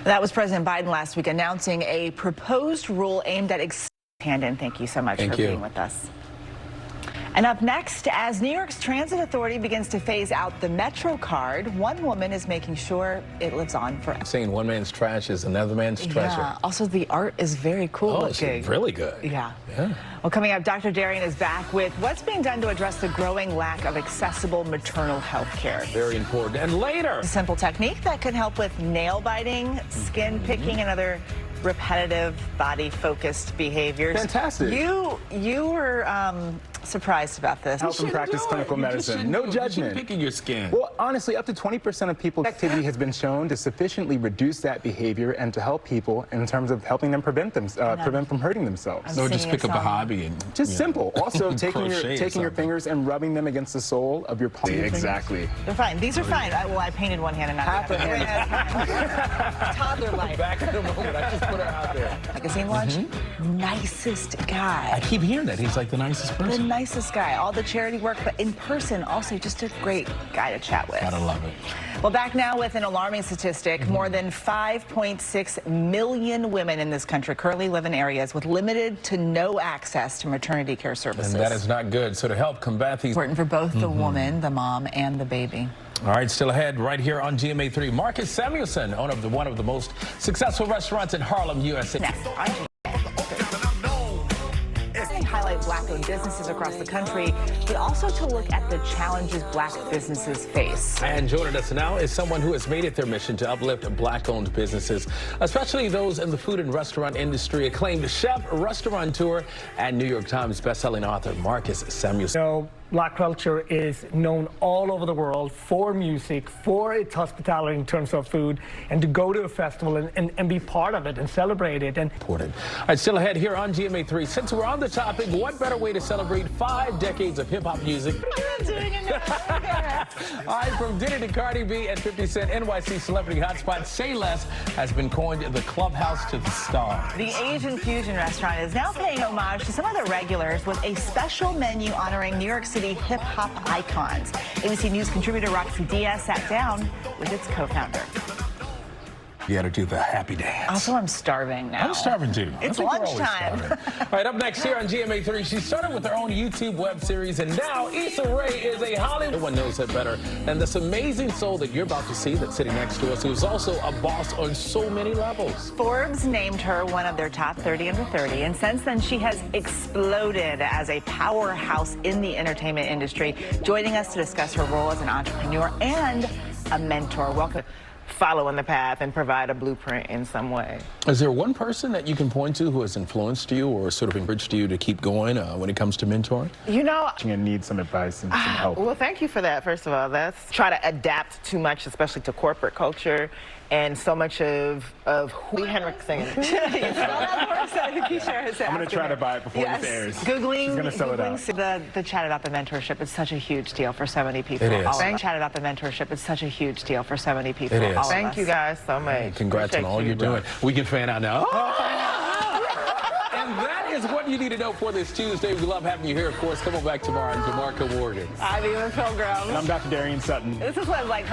That was President Biden last week announcing a proposed rule aimed at Tandon, thank you so much for being with us. And up next, as New York's Transit Authority begins to phase out the Metro card, one woman is making sure it lives on forever. Saying one man's trash is another man's treasure. Yeah. Also, the art is very cool looking. It's really good. Yeah. Well, coming up, Dr. Darian is back with what's being done to address the growing lack of accessible maternal health care. Very important. And later, a simple technique that can help with nail biting, skin picking, and other repetitive body-focused behaviors. Fantastic. You were surprised about this. Help and practice clinical medicine. No judgment. Picking your skin. Well, honestly, up to 20% of people's activity has been shown to sufficiently reduce that behavior and to help people in terms of helping them prevent from hurting themselves. So just pick up a hobby and just simple. Also, taking crochet your fingers and rubbing them against the sole of your palm. Exactly. They're fine. These are fine. Well, I painted one hand and not half a hand. Toddler life. Back in a moment. I just put her out there. Magazine launch. Nicest guy. I keep hearing that. He's like the nicest person. The nicest guy. All the charity work, but in person, also just a great guy to chat with. Gotta love it. Well, back now with an alarming statistic. More than 5.6 million women in this country currently live in areas with limited to no access to maternity care services. And that is not good. So to help combat these... Important for both the woman, the mom, and the baby. All right, still ahead right here on GMA3. Marcus Samuelson, owner of one of the most successful restaurants in Harlem, USA. Next on highlight Black-owned businesses across the country, but also to look at the challenges Black businesses face. And joining us now is someone who has made it their mission to uplift Black-owned businesses, especially those in the food and restaurant industry. Acclaimed chef, restaurateur, and New York Times bestselling author Marcus Samuelson. So, Black culture is known all over the world for music, for its hospitality in terms of food, and to go to a festival and be part of it and celebrate it. Important. All right, still ahead here on GMA3. Since we're on the topic, what better way to celebrate 5 decades of hip-hop music? I'm not doing it now. All right, from Diddy to Cardi B and 50 Cent, NYC celebrity hotspot Say Less has been coined the clubhouse to the star. The Asian fusion restaurant is now paying homage to some of the regulars with a special menu honoring New York City hip-hop icons. ABC News contributor Roxy Diaz sat down with its co-founder. You got to do the happy dance. Also, I'm starving now. I'm starving too. It's lunchtime. All right, up next here on GMA3, she started with her own YouTube web series, and now Issa Rae is a Hollywood. No one knows her better than this amazing soul that you're about to see that's sitting next to us, who's also a boss on so many levels. Forbes named her one of their top 30 under 30, and since then she has exploded as a powerhouse in the entertainment industry. Joining us to discuss her role as an entrepreneur and a mentor. Welcome. Follow in the path and provide a blueprint in some way. Is there one person that you can point to who has influenced you or sort of encouraged you to keep going when it comes to mentoring? You know, I need some advice and some help. Well, thank you for that, first of all. That's try to adapt too much, especially to corporate culture, and so much of who Henrik singing. I'm going to try to buy it before this airs. Googling, she's going to sell it out. The chat about the mentorship is such a huge deal for so many people. It is. Chat about the mentorship is such a huge deal for so many people. It is. Thank you guys so much. Hey, congrats on all you're doing. We can fan out now. And that is what you need to know for this Tuesday. We love having you here. Of course, come on back tomorrow. I'm DeMarco Morgan. I'm Eva Pilgrim. And I'm Dr. Darian Sutton. This is what it's like.